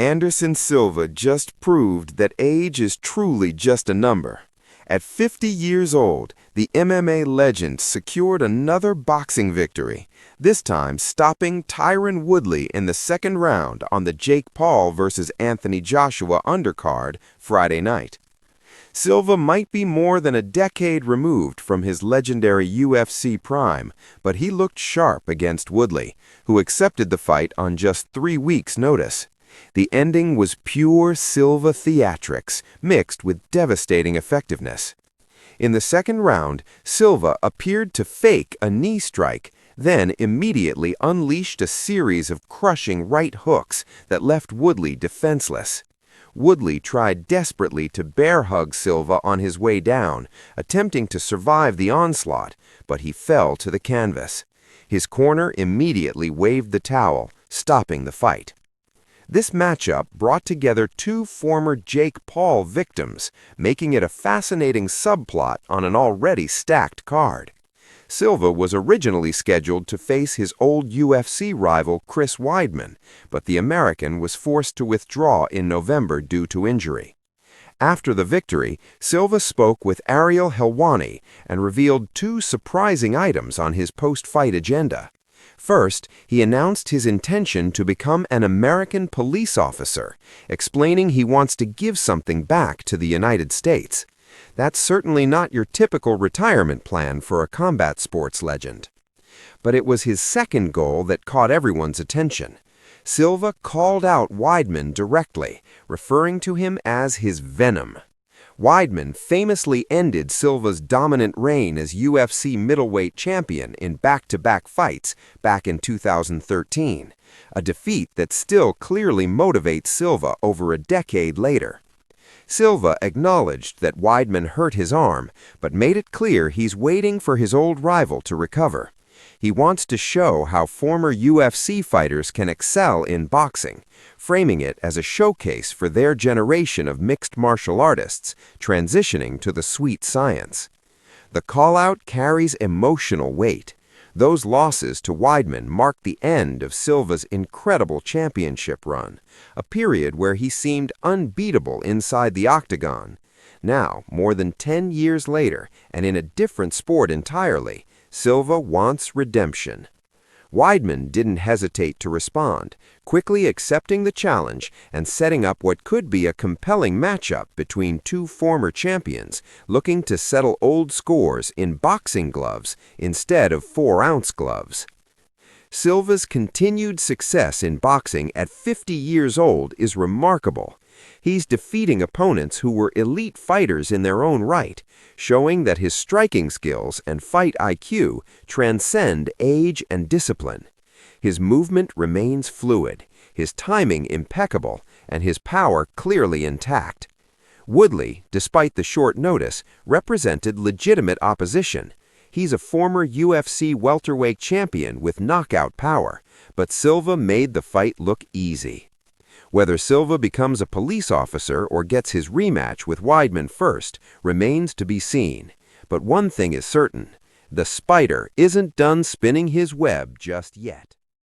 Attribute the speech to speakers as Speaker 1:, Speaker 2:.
Speaker 1: Anderson Silva just proved that age is truly just a number. At 50 years old, the MMA legend secured another boxing victory, this time stopping Tyron Woodley in the second round on the Jake Paul vs. Anthony Joshua undercard Friday night. Silva might be more than a decade removed from his legendary UFC prime, but he looked sharp against Woodley, who accepted the fight on just 3 weeks' notice. The ending was pure Silva theatrics, mixed with devastating effectiveness. In the second round, Silva appeared to fake a knee strike, then immediately unleashed a series of crushing right hooks that left Woodley defenseless. Woodley tried desperately to bear hug Silva on his way down, attempting to survive the onslaught, but he fell to the canvas. His corner immediately waved the towel, stopping the fight. This matchup brought together two former Jake Paul victims, making it a fascinating subplot on an already stacked card. Silva was originally scheduled to face his old UFC rival Chris Weidman, but the American was forced to withdraw in November due to injury. After the victory, Silva spoke with Ariel Helwani and revealed two surprising items on his post-fight agenda. First, he announced his intention to become an American police officer, explaining he wants to give something back to the United States. That's certainly not your typical retirement plan for a combat sports legend. But it was his second goal that caught everyone's attention. Silva called out Weidman directly, referring to him as his Venom. Weidman famously ended Silva's dominant reign as UFC middleweight champion in back-to-back fights back in 2013, a defeat that still clearly motivates Silva over a decade later. Silva acknowledged that Weidman hurt his arm, but made it clear he's waiting for his old rival to recover. He wants to show how former UFC fighters can excel in boxing, framing it as a showcase for their generation of mixed martial artists transitioning to the sweet science. The call-out carries emotional weight. Those losses to Weidman marked the end of Silva's incredible championship run, a period where he seemed unbeatable inside the octagon. Now, more than 10 years later, and in a different sport entirely, Silva wants redemption. Weidman didn't hesitate to respond, quickly accepting the challenge and setting up what could be a compelling matchup between two former champions looking to settle old scores in boxing gloves instead of 4-ounce gloves. Silva's continued success in boxing at 50 years old is remarkable. He's defeating opponents who were elite fighters in their own right, showing that his striking skills and fight IQ transcend age and discipline. His movement remains fluid, his timing impeccable, and his power clearly intact. Woodley, despite the short notice, represented legitimate opposition. He's a former UFC welterweight champion with knockout power, but Silva made the fight look easy. Whether Silva becomes a police officer or gets his rematch with Weidman first remains to be seen. But one thing is certain, the spider isn't done spinning his web just yet.